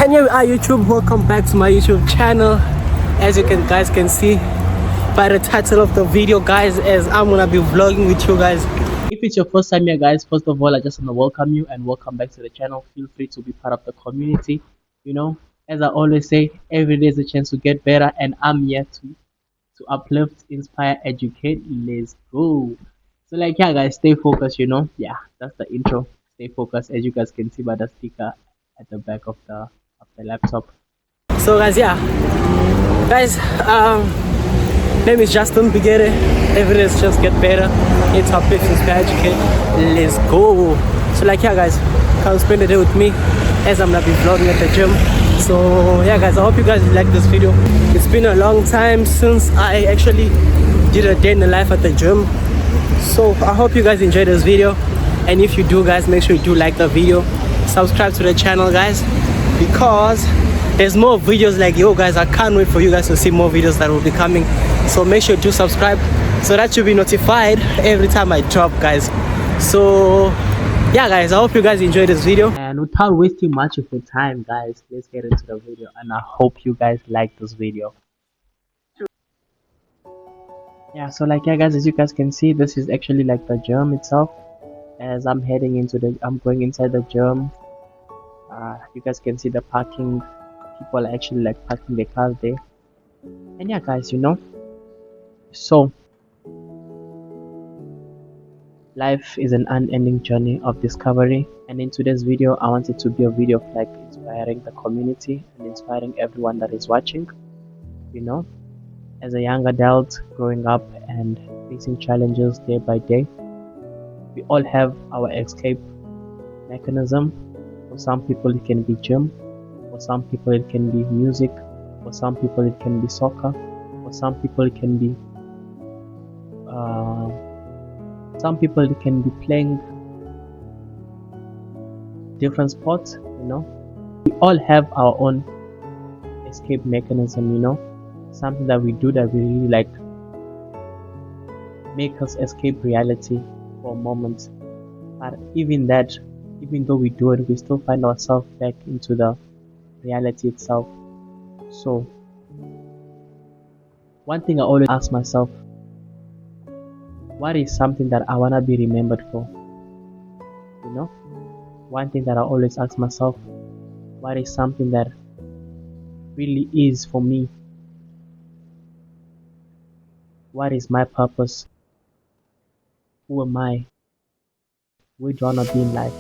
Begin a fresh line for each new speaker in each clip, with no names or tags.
And here we are, YouTube. Welcome back to my YouTube channel. As you guys can see by the title of the video, guys, as I'm gonna be vlogging with you guys. If it's your first time here, guys, first of all, I just want to welcome you and welcome back to the channel. Feel free to be part of the community. You know, as I always say, every day is a chance to get better, and I'm here to uplift, inspire, educate. Let's go. So like, yeah, guys, stay focused. You know, yeah, that's the intro. Stay focused, as you guys can see by the sticker at the back of the laptop. So guys, yeah, guys, name is Justin Bigere. Every day is just get better. It's uplift, inspire, educate. Let's go. So like, yeah, guys, come spend the day with me as I'm gonna be vlogging at the gym. So yeah, guys, I hope you guys like this video. It's been a long time since I actually did a day in the life at the gym. So I hope you guys enjoyed this video, and if you do, guys, make sure you do like the video, subscribe to the channel, guys, because there's more videos like yo, guys. I can't wait for you guys to see more videos that will be coming. So make sure you do subscribe so that you'll be notified every time I drop, guys. So yeah, guys, I hope you guys enjoyed this video, and without wasting much of your time, guys, let's get into the video, and I hope you guys like this video. Yeah, so like, yeah, guys, as you guys can see, this is actually like the gym itself. As I'm going inside the gym. You guys can see the parking. People are actually like parking their cars there. And yeah, guys, you know, so life is an unending journey of discovery, and in today's video I want it to be a video of like inspiring the community and inspiring everyone that is watching. You know, as a young adult growing up and facing challenges day by day, we all have our escape mechanism. For some people it can be gym, for some people it can be music, for some people it can be soccer, for some people it can be playing different sports. You know, we all have our own escape mechanism, you know, something that we do that we really like make us escape reality for a moment. But even though we do it, we still find ourselves back into the reality itself. So one thing I always ask myself, what is something that I want to be remembered for? You know, one thing that I always ask myself, what is something that really is for me? What is my purpose? Who am I? Where do I want to be in life?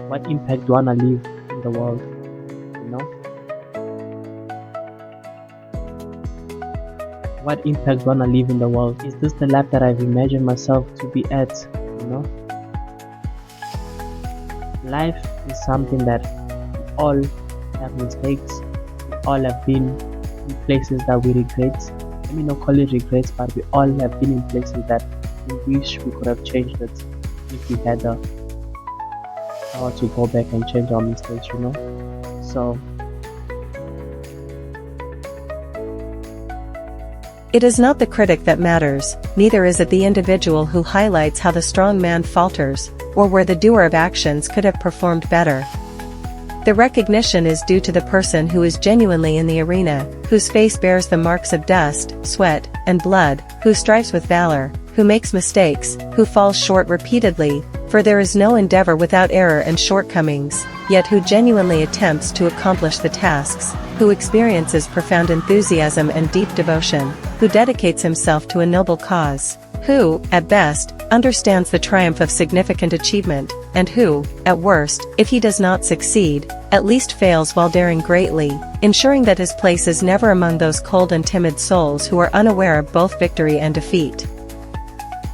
What impact do I want to leave in the world? You know? What impact do I want to leave in the world? Is this the life that I've imagined myself to be at? You know? Life is something that we all have mistakes. We all have been in places that we regret. I mean, not call it regrets, but we all have been in places that we wish we could have changed it if we had the power to go back and change our mistakes, you know. So
it is not the critic that matters, neither is it the individual who highlights how the strong man falters, or where the doer of actions could have performed better. The recognition is due to the person who is genuinely in the arena, whose face bears the marks of dust, sweat, and blood, who strives with valor, who makes mistakes, who falls short repeatedly, for there is no endeavor without error and shortcomings, yet who genuinely attempts to accomplish the tasks, who experiences profound enthusiasm and deep devotion, who dedicates himself to a noble cause, who, at best, understands the triumph of significant achievement, and who, at worst, if he does not succeed, at least fails while daring greatly, ensuring that his place is never among those cold and timid souls who are unaware of both victory and defeat.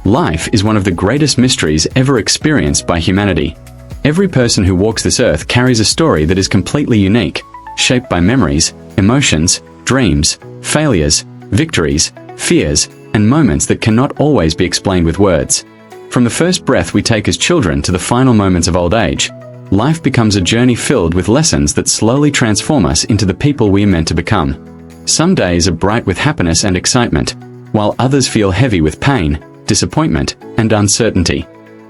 Life is one of the greatest mysteries ever experienced by humanity. Every person who walks this earth carries a story that is completely unique, shaped by memories, emotions, dreams, failures, victories, fears, and moments that cannot always be explained with words. From the first breath we take as children to the final moments of old age, life becomes a journey filled with lessons that slowly transform us into the people we are meant to become. Some days are bright with happiness and excitement, while others feel heavy with pain, disappointment, and uncertainty.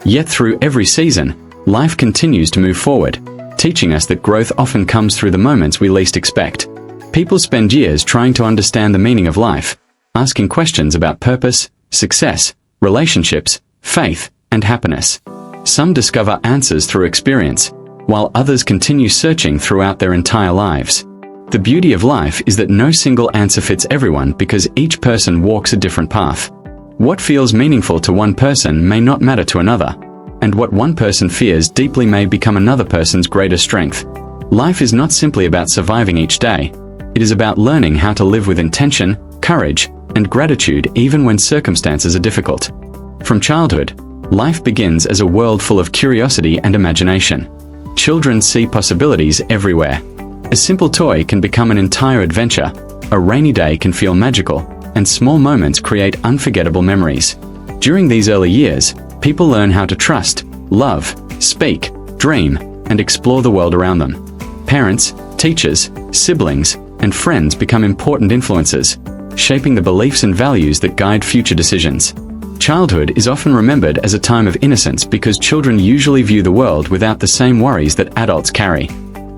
Yet through every season, life continues to move forward. teaching us that growth often comes through the moments we least expect. People spend years trying to understand the meaning of life, asking questions about purpose, success, relationships, faith, and happiness. Some discover answers through experience, while others continue searching throughout their entire lives. The beauty of life is that no single answer fits everyone because each person walks a different path. What feels meaningful to one person may not matter to another, and what one person fears deeply may become another person's greatest strength. Life is not simply about surviving each day. It is about learning how to live with intention, courage, and gratitude even when circumstances are difficult. From childhood, life begins as a world full of curiosity and imagination. Children see possibilities everywhere. A simple toy can become an entire adventure, a rainy day can feel magical, and small moments create unforgettable memories. During these early years, people learn how to trust, love, speak, dream, and explore the world around them. Parents, teachers, siblings, and friends become important influences, shaping the beliefs and values that guide future decisions. Childhood is often remembered as a time of innocence because children usually view the world without the same worries that adults carry.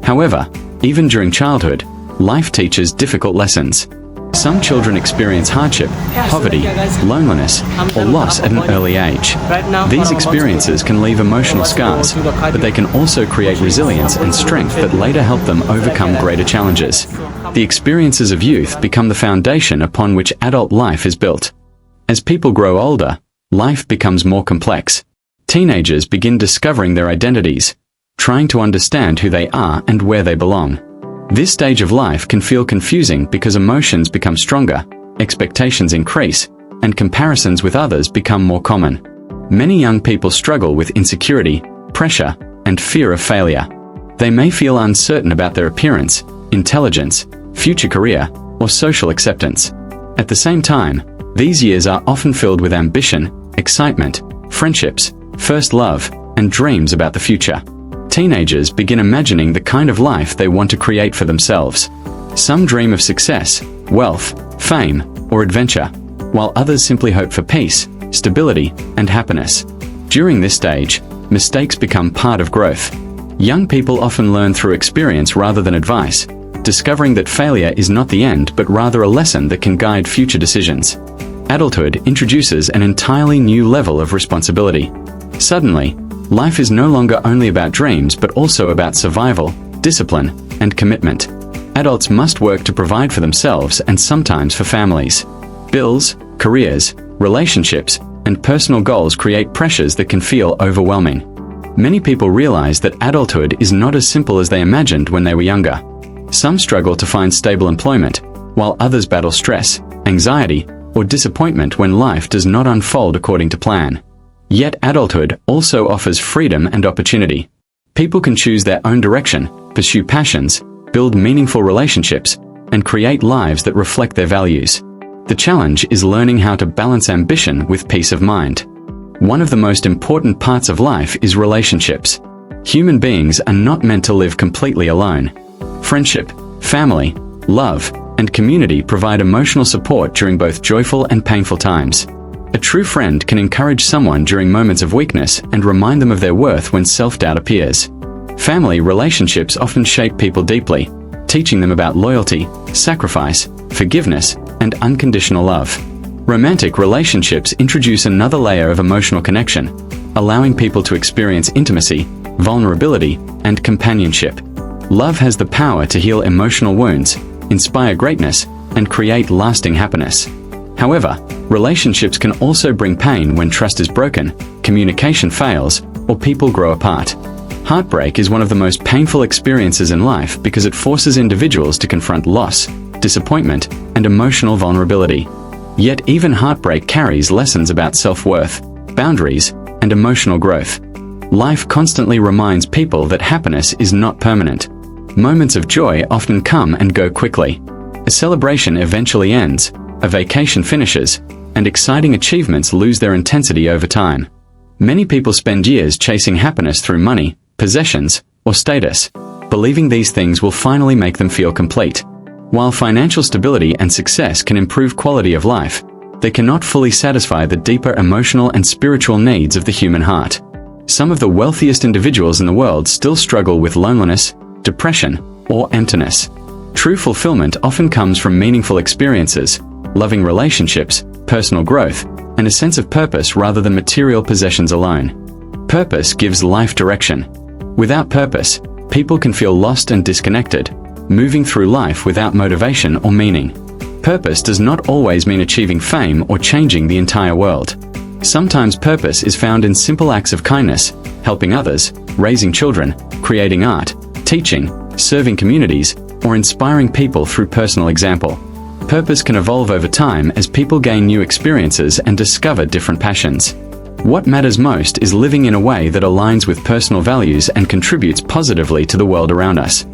However, even during childhood, life teaches difficult lessons. Some children experience hardship, poverty, loneliness, or loss at an early age. These experiences can leave emotional scars, but they can also create resilience and strength that later help them overcome greater challenges. The experiences of youth become the foundation upon which adult life is built. As people grow older, life becomes more complex. Teenagers begin discovering their identities, trying to understand who they are and where they belong. This stage of life can feel confusing because emotions become stronger, expectations increase, and comparisons with others become more common. Many young people struggle with insecurity, pressure, and fear of failure. They may feel uncertain about their appearance, intelligence, future career, or social acceptance. At the same time, these years are often filled with ambition, excitement, friendships, first love, and dreams about the future. Teenagers begin imagining the kind of life they want to create for themselves. Some dream of success, wealth, fame, or adventure, while others simply hope for peace, stability, and happiness. During this stage, mistakes become part of growth. Young people often learn through experience rather than advice, discovering that failure is not the end but rather a lesson that can guide future decisions. Adulthood introduces an entirely new level of responsibility. Suddenly, life is no longer only about dreams but also about survival, discipline, and commitment. Adults must work to provide for themselves and sometimes for families. Bills, careers, relationships, and personal goals create pressures that can feel overwhelming. Many people realize that adulthood is not as simple as they imagined when they were younger. Some struggle to find stable employment, while others battle stress, anxiety, or disappointment when life does not unfold according to plan. Yet adulthood also offers freedom and opportunity. People can choose their own direction, pursue passions, build meaningful relationships, and create lives that reflect their values. The challenge is learning how to balance ambition with peace of mind. One of the most important parts of life is relationships. Human beings are not meant to live completely alone. Friendship, family, love, and community provide emotional support during both joyful and painful times. A true friend can encourage someone during moments of weakness and remind them of their worth when self-doubt appears. Family relationships often shape people deeply, teaching them about loyalty, sacrifice, forgiveness, and unconditional love. Romantic relationships introduce another layer of emotional connection, allowing people to experience intimacy, vulnerability, and companionship. Love has the power to heal emotional wounds, inspire greatness, and create lasting happiness. However, relationships can also bring pain when trust is broken, communication fails, or people grow apart. Heartbreak is one of the most painful experiences in life because it forces individuals to confront loss, disappointment, and emotional vulnerability. Yet even heartbreak carries lessons about self-worth, boundaries, and emotional growth. Life constantly reminds people that happiness is not permanent. Moments of joy often come and go quickly. A celebration eventually ends, a vacation finishes, and exciting achievements lose their intensity over time. Many people spend years chasing happiness through money, possessions, or status, believing these things will finally make them feel complete. While financial stability and success can improve quality of life, they cannot fully satisfy the deeper emotional and spiritual needs of the human heart. Some of the wealthiest individuals in the world still struggle with loneliness, depression, or emptiness. True fulfillment often comes from meaningful experiences, loving relationships, personal growth, and a sense of purpose rather than material possessions alone. Purpose gives life direction. Without purpose, people can feel lost and disconnected, moving through life without motivation or meaning. Purpose does not always mean achieving fame or changing the entire world. Sometimes purpose is found in simple acts of kindness, helping others, raising children, creating art, teaching, serving communities, or inspiring people through personal example. Purpose can evolve over time as people gain new experiences and discover different passions. What matters most is living in a way that aligns with personal values and contributes positively to the world around us.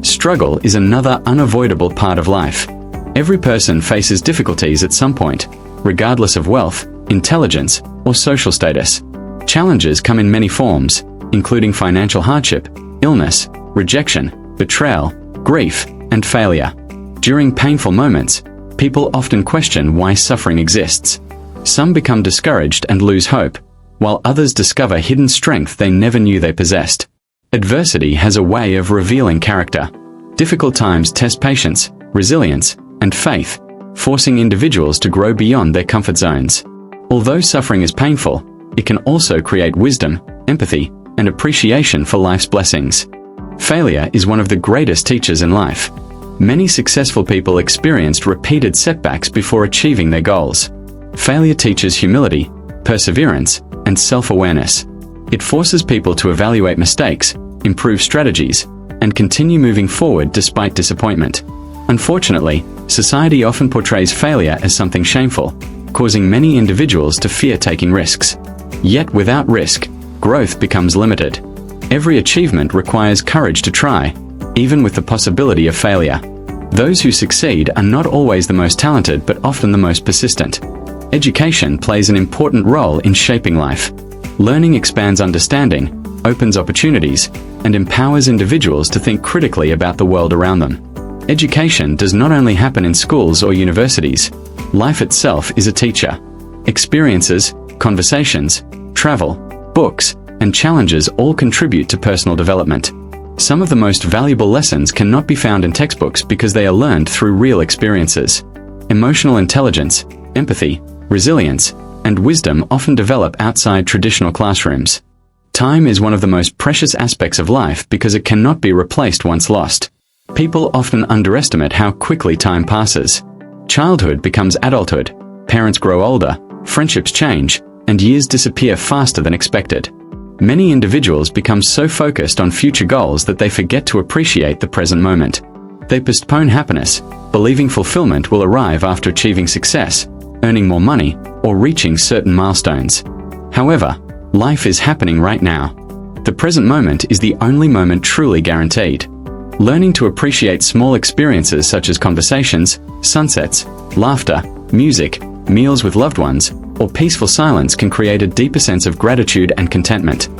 Struggle is another unavoidable part of life. Every person faces difficulties at some point, regardless of wealth, intelligence, or social status. Challenges come in many forms, including financial hardship, illness, rejection, betrayal, grief, and failure. During painful moments, people often question why suffering exists. Some become discouraged and lose hope, while others discover hidden strength they never knew they possessed. Adversity has a way of revealing character. Difficult times test patience, resilience, and faith, forcing individuals to grow beyond their comfort zones. Although suffering is painful, it can also create wisdom, empathy, and appreciation for life's blessings. Failure is one of the greatest teachers in life. Many successful people experienced repeated setbacks before achieving their goals. Failure teaches humility, perseverance, and self-awareness. It forces people to evaluate mistakes, improve strategies, and continue moving forward despite disappointment. Unfortunately, society often portrays failure as something shameful, causing many individuals to fear taking risks. Yet without risk, growth becomes limited. Every achievement requires courage to try, even with the possibility of failure. Those who succeed are not always the most talented but often the most persistent. Education plays an important role in shaping life. Learning expands understanding, opens opportunities, and empowers individuals to think critically about the world around them. Education does not only happen in schools or universities. Life itself is a teacher. Experiences, conversations, travel, books, and challenges all contribute to personal development. Some of the most valuable lessons cannot be found in textbooks because they are learned through real experiences. Emotional intelligence, empathy, resilience, and wisdom often develop outside traditional classrooms. Time is one of the most precious aspects of life because it cannot be replaced once lost. People often underestimate how quickly time passes. Childhood becomes adulthood, parents grow older, friendships change, and years disappear faster than expected. Many individuals become so focused on future goals that they forget to appreciate the present moment. They postpone happiness, believing fulfillment will arrive after achieving success, earning more money, or reaching certain milestones. However, life is happening right now. The present moment is the only moment truly guaranteed. Learning to appreciate small experiences such as conversations, sunsets, laughter, music, meals with loved ones, or peaceful silence can create a deeper sense of gratitude and contentment.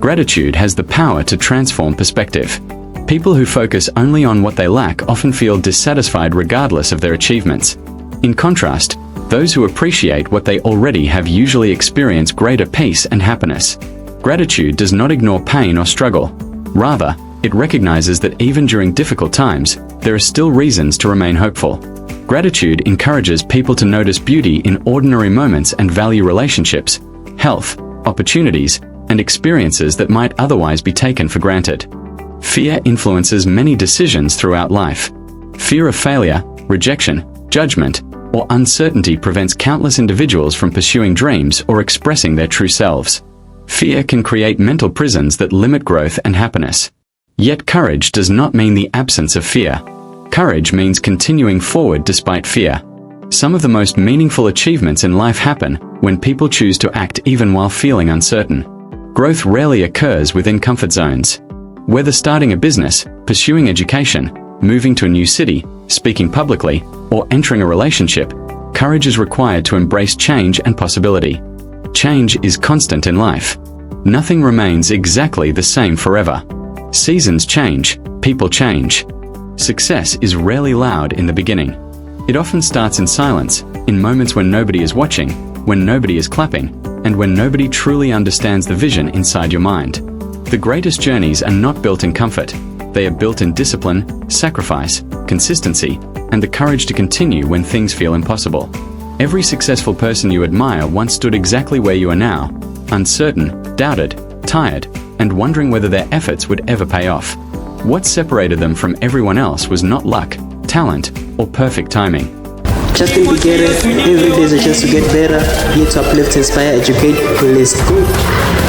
Gratitude has the power to transform perspective. People who focus only on what they lack often feel dissatisfied regardless of their achievements. In contrast, those who appreciate what they already have usually experience greater peace and happiness. Gratitude does not ignore pain or struggle. Rather, it recognizes that even during difficult times, there are still reasons to remain hopeful. Gratitude encourages people to notice beauty in ordinary moments and value relationships, health, opportunities, and experiences that might otherwise be taken for granted. Fear influences many decisions throughout life. Fear of failure, rejection, judgment, or uncertainty prevents countless individuals from pursuing dreams or expressing their true selves. Fear can create mental prisons that limit growth and happiness. Yet courage does not mean the absence of fear. Courage means continuing forward despite fear. Some of the most meaningful achievements in life happen when people choose to act even while feeling uncertain. Growth rarely occurs within comfort zones. Whether starting a business, pursuing education, moving to a new city, speaking publicly, or entering a relationship, courage is required to embrace change and possibility. Change is constant in life. Nothing remains exactly the same forever. Seasons change, people change. Success is rarely loud in the beginning. It often starts in silence, in moments when nobody is watching, when nobody is clapping, and when nobody truly understands the vision inside your mind. The greatest journeys are not built in comfort. They are built in discipline, sacrifice, consistency, and the courage to continue when things feel impossible. Every successful person you admire once stood exactly where you are now, uncertain, doubted, tired, and wondering whether their efforts would ever pay off. What separated them from everyone else was not luck, talent, or perfect timing.
Just in beginning, every day is a chance to get better, here to uplift, inspire, educate, please go.